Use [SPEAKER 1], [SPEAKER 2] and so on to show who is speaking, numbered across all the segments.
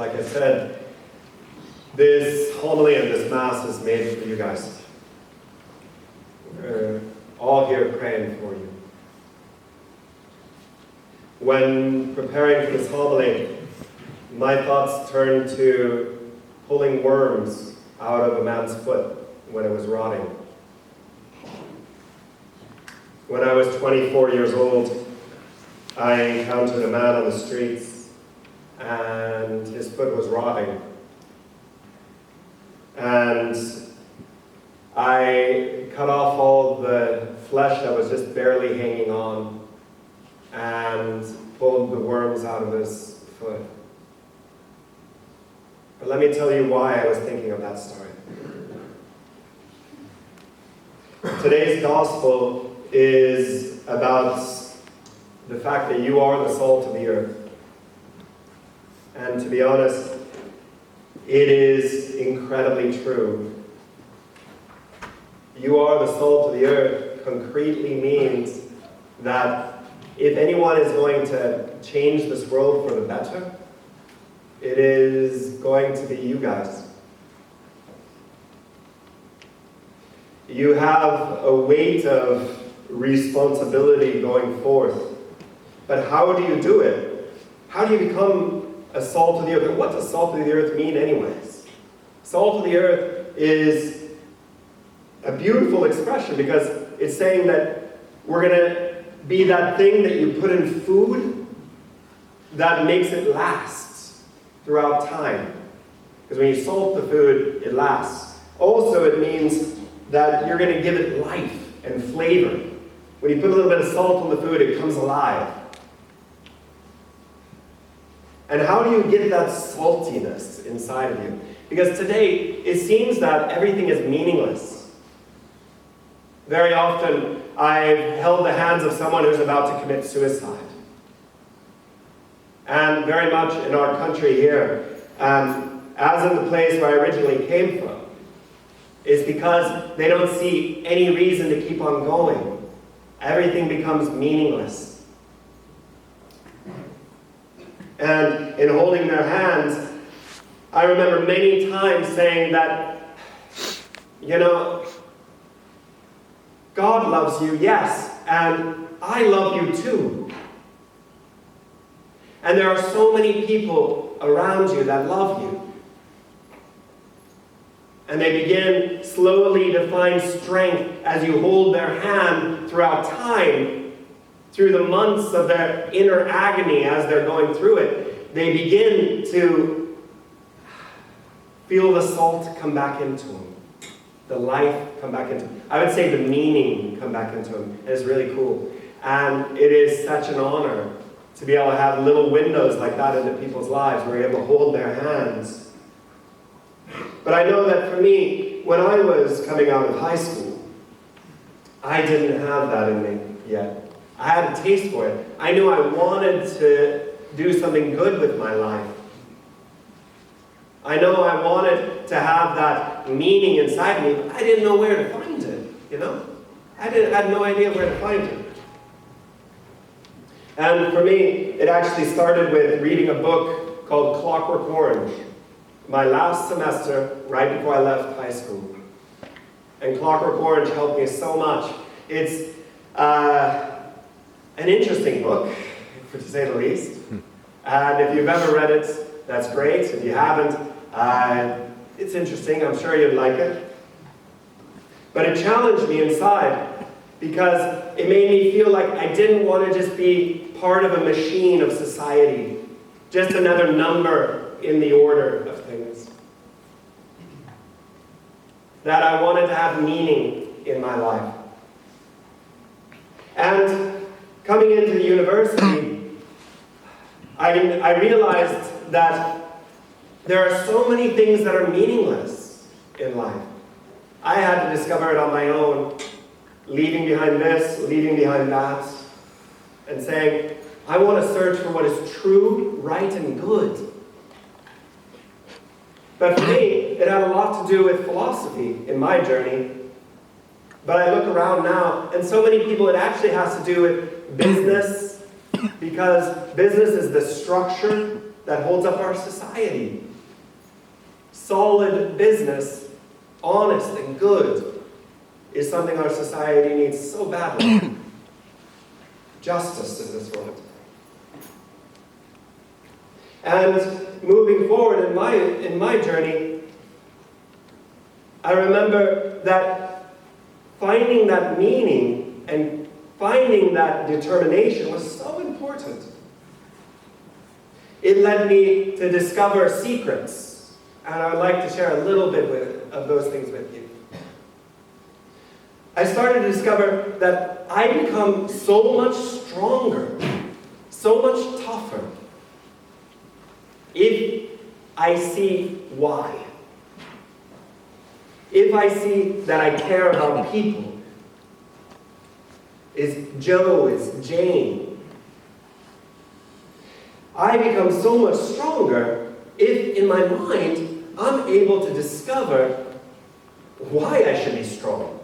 [SPEAKER 1] like I said, this homily and this Mass is made for you guys. We're all here praying for you. When preparing for this homily, my thoughts turned to pulling worms out of a man's foot when it was rotting. When I was 24 years old, I encountered a man on the streets, and his foot was rotting. And I cut off all the flesh that was just barely hanging on and pulled the worms out of his foot. But let me tell you why I was thinking of that story. Today's gospel is about the fact that you are the salt of the earth. And to be honest, it is incredibly true. You are the salt of the earth concretely means that if anyone is going to change this world for the better, it is going to be you guys. You have a weight of responsibility going forth. But how do you do it? How do you become a salt of the earth? And what does salt of the earth mean anyways? Salt of the earth is a beautiful expression because it's saying that we're going to be that thing that you put in food that makes it last throughout time. Because when you salt the food, it lasts. Also, it means that you're going to give it life and flavor. When you put a little bit of salt on the food, it comes alive. And how do you get that saltiness inside of you? Because today, it seems that everything is meaningless. Very often, I've held the hands of someone who's about to commit suicide. And very much in our country here, as in the place where I originally came from, is because they don't see any reason to keep on going. Everything becomes meaningless. And in holding their hands, I remember many times saying that, you know, God loves you, yes, and I love you too. And there are so many people around you that love you. And they begin slowly to find strength as you hold their hand throughout time, through the months of their inner agony as they're going through it. They begin to feel the salt come back into them, the life come back into them. I would say the meaning come back into them. And it's really cool. And it is such an honor to be able to have little windows like that into people's lives where you're able to hold their hands. But I know that for me, when I was coming out of high school, I didn't have that in me yet. I had a taste for it. I knew I wanted to do something good with my life. I know I wanted to have that meaning inside me, but I didn't know where to find it, you know? I had no idea where to find it. And for me, it actually started with reading a book called Clockwork Orange, my last semester, right before I left high school. And Clockwork Orange helped me so much. It's an interesting book, to say the least. And if you've ever read it, that's great. If you haven't, it's interesting. I'm sure you'd like it. But it challenged me inside because it made me feel like I didn't want to just be part of a machine of society, just another number in the order of things. That I wanted to have meaning in my life. And coming into the university, I realized that there are so many things that are meaningless in life. I had to discover it on my own, leaving behind this, leaving behind that, and saying, I want to search for what is true, right, and good. But for me, it had a lot to do with philosophy in my journey. But I look around now, and so many people, it actually has to do with business, because business is the structure that holds up our society. Solid business, honest and good, is something our society needs so badly. Justice in this world. And moving forward in my journey, I remember that finding that meaning and finding that determination was so important. It led me to discover secrets, and I'd like to share a little bit of those things with you. I started to discover that I become so much stronger, so much tougher, if I see why. If I see that I care about people. Is Joe, is Jane. I become so much stronger if, in my mind, I'm able to discover why I should be strong.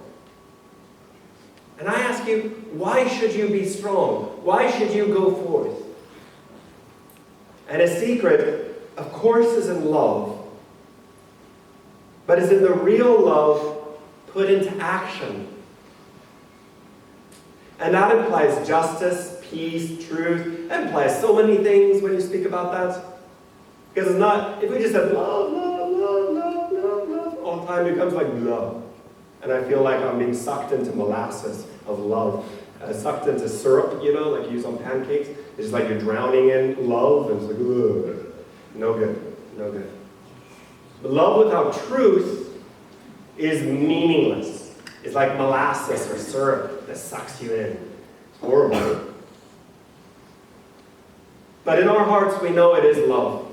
[SPEAKER 1] And I ask you, why should you be strong? Why should you go forth? And a secret, of course, is in love. But is in the real love put into action. And that implies justice, peace, truth. That implies so many things when you speak about that. Because it's not, if we just said love, love, love, love, love, love, all the time, it becomes like love. And I feel like I'm being sucked into molasses of love. Sucked into syrup, like you use on pancakes. It's just like you're drowning in love, and it's like, ugh. No good, no good. But love without truth is meaningless. It's like molasses or syrup that sucks you in. It's horrible. But in our hearts, we know it is love.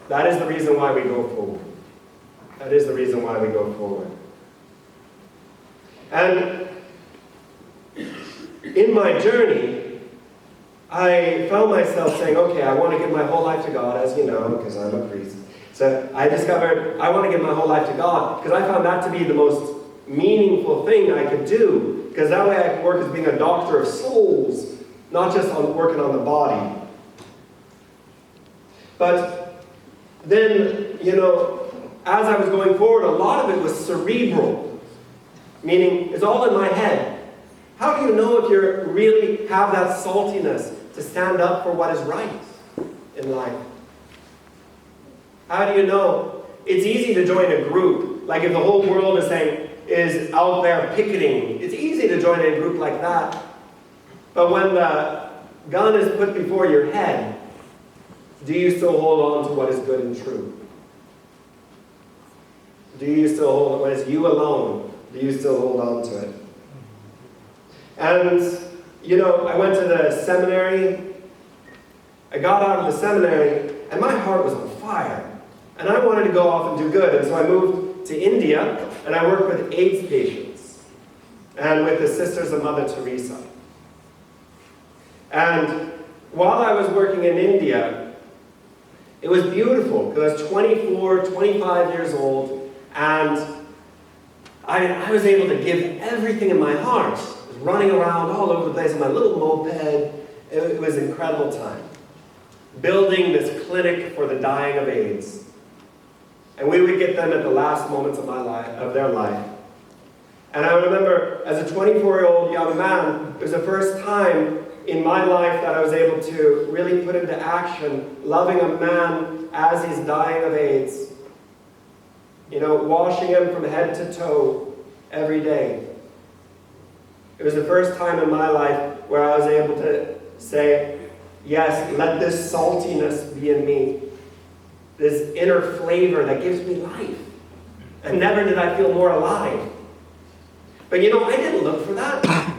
[SPEAKER 1] That is the reason why we go forward. That is the reason why we go forward. And in my journey, I found myself saying, okay, I want to give my whole life to God, as you know, because I'm a priest. So I discovered I want to give my whole life to God, because I found that to be the most meaningful thing I could do, because that way I could work as being a doctor of souls, not just on working on the body. But then, as I was going forward, a lot of it was cerebral, meaning it's all in my head. How do you know if you really have that saltiness to stand up for what is right in life? How do you know? It's easy to join a group. Like if the whole world is out there picketing, it's easy to join a group like that. But when the gun is put before your head, do you still hold on to what is good and true? Do you still hold on? When it's you alone, do you still hold on to it? And, I went to the seminary. I got out of the seminary, and my heart was on fire. And I wanted to go off and do good. And so I moved to India, and I worked with AIDS patients, and with the Sisters of Mother Teresa. And while I was working in India, it was beautiful, because I was 24, 25 years old, and I was able to give everything in my heart. I was running around all over the place on my little moped. It was an incredible time. Building this clinic for the dying of AIDS. And we would get them at the last moments of their life. And I remember, as a 24-year-old young man, it was the first time in my life that I was able to really put into action loving a man as he's dying of AIDS. Washing him from head to toe every day. It was the first time in my life where I was able to say, yes, let this saltiness be in me. This inner flavor that gives me life. And never did I feel more alive. But I didn't look for that.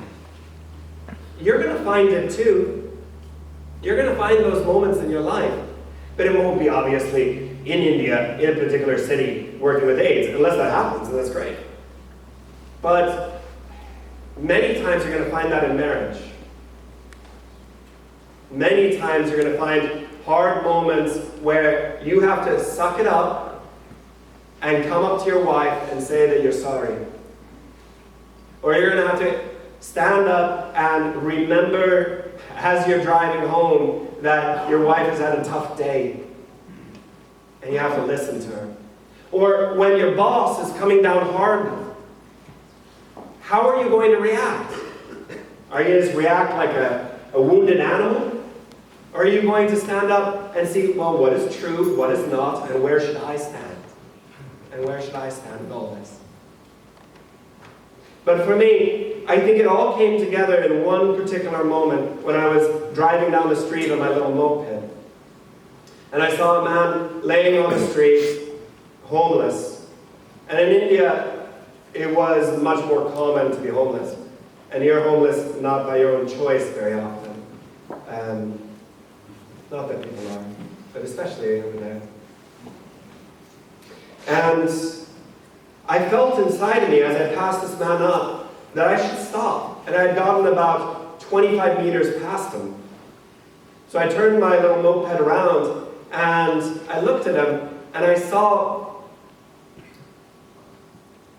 [SPEAKER 1] You're going to find it too. You're going to find those moments in your life. But it won't be obviously in India, in a particular city, working with AIDS, unless that happens, and that's great. But many times you're going to find that in marriage. Many times you're going to find hard moments where you have to suck it up and come up to your wife and say that you're sorry. Or you're going to have to stand up and remember as you're driving home that your wife has had a tough day and you have to listen to her. Or when your boss is coming down hard, how are you going to react? Are you going to just react like a wounded animal? Or are you going to stand up and see, well, what is true, what is not, and where should I stand? And where should I stand in all this? But for me, I think it all came together in one particular moment when I was driving down the street on my little moped. And I saw a man laying on the street, homeless. And in India, it was much more common to be homeless. And you're homeless not by your own choice very often. Not that people are, but especially over there. And I felt inside of me as I passed this man up that I should stop. And I had gotten about 25 meters past him. So I turned my little moped around and I looked at him and I saw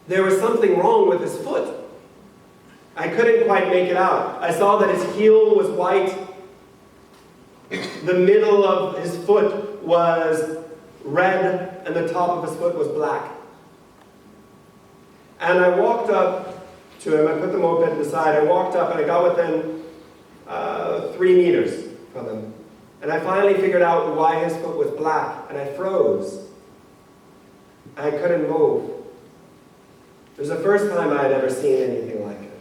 [SPEAKER 1] there was something wrong with his foot. I couldn't quite make it out. I saw that his heel was white. The middle of his foot was red and the top of his foot was black. And I walked up to him, I put the moped beside, I walked up and I got within 3 meters from him. And I finally figured out why his foot was black, and I froze. I couldn't move. It was the first time I had ever seen anything like it.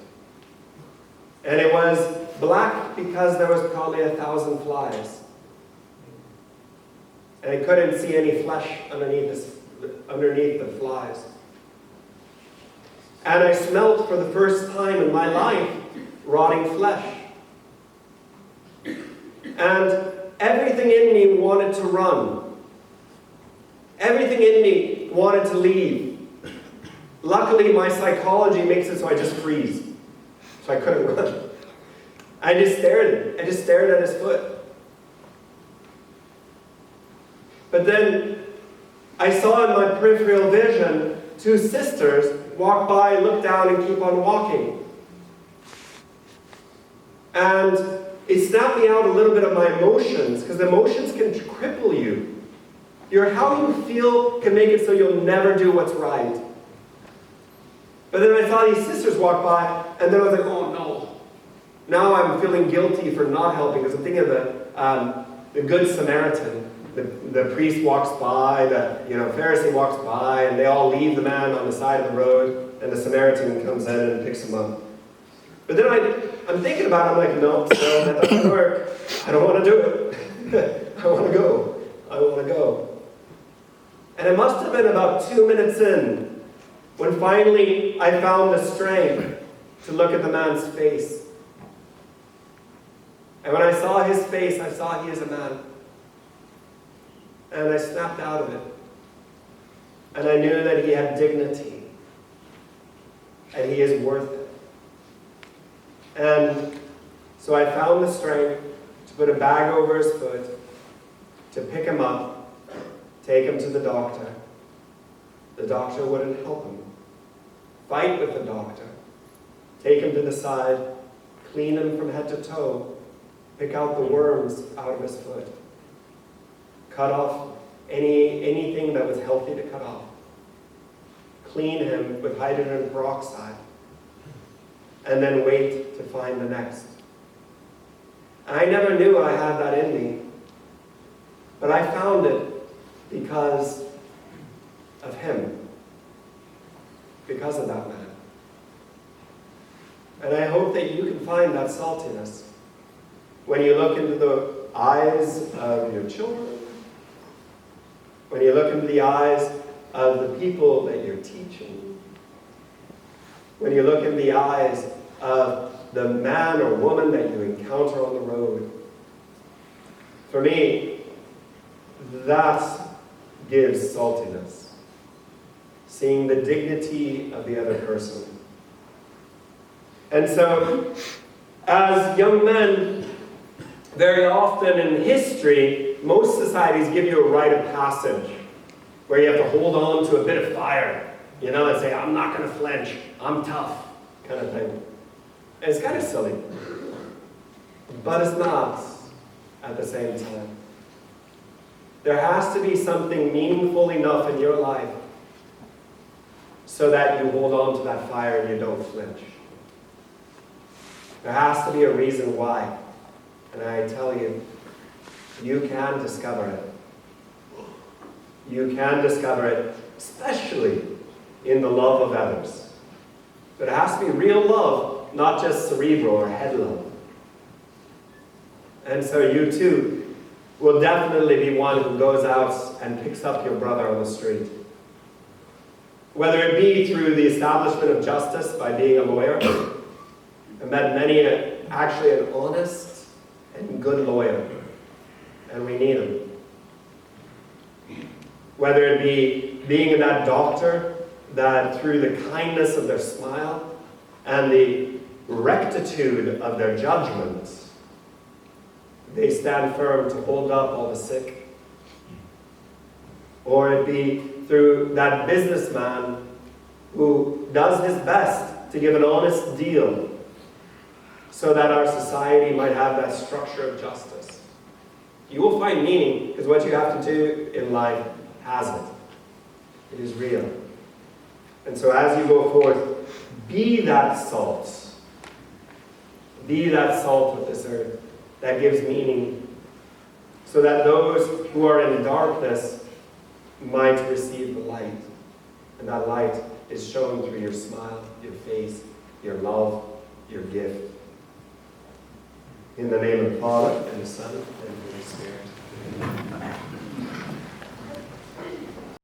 [SPEAKER 1] And it was black because there was probably 1,000 flies. And I couldn't see any flesh underneath the flies. And I smelled for the first time in my life rotting flesh. And everything in me wanted to run. Everything in me wanted to leave. Luckily, my psychology makes it so I just freeze. So I couldn't run. I just stared at his foot. But then I saw in my peripheral vision 2 sisters walk by, look down, and keep on walking. And it snapped me out a little bit of my emotions, because emotions can cripple you. How you feel can make it so you'll never do what's right. But then I saw these sisters walk by, and then I was like, oh no. Now I'm feeling guilty for not helping, because I'm thinking of the Good Samaritan. The priest walks by, the Pharisee walks by, and they all leave the man on the side of the road, and the Samaritan comes in and picks him up. But then I'm thinking about it, I'm like, no, that doesn't work. I don't want to do it. I want to go. And it must have been about 2 minutes in when finally I found the strength to look at the man's face. And when I saw his face, I saw he is a man. And I snapped out of it. And I knew that he had dignity. And he is worth it. And so I found the strength to put a bag over his foot, to pick him up, take him to the doctor. The doctor wouldn't help him. Fight with the doctor. Take him to the side, clean him from head to toe, pick out the worms out of his foot. Cut off anything that was healthy to cut off. Clean him with hydrogen peroxide. And then wait to find the next. And I never knew I had that in me. But I found it because of him. Because of that man. And I hope that you can find that saltiness when you look into the eyes of your children, when you look into the eyes of the people that you're teaching, when you look in the eyes of the man or woman that you encounter on the road. For me, that gives saltiness. Seeing the dignity of the other person. And so, as young men, very often in history, most societies give you a rite of passage, where you have to hold on to a bit of fire, and say, I'm not going to flinch, I'm tough, kind of thing. And it's kind of silly, but it's not at the same time. There has to be something meaningful enough in your life so that you hold on to that fire and you don't flinch. There has to be a reason why. And I tell you, you can discover it. You can discover it, especially in the love of others. But it has to be real love, not just cerebral or head love. And so you too will definitely be one who goes out and picks up your brother on the street. Whether it be through the establishment of justice by being a lawyer, I met many actually an honest and good lawyer, and we need him. Whether it be being that doctor that through the kindness of their smile and the rectitude of their judgment, they stand firm to hold up all the sick. Or it be through that businessman who does his best to give an honest deal so that our society might have that structure of justice. You will find meaning, because what you have to do in life has it. It is real. And so as you go forth, be that salt. Be that salt of this earth that gives meaning, so that those who are in darkness might receive the light. And that light is shown through your smile, your face, your love, your gift. In the name of the Father, and the Son, and the Holy Spirit. Amen.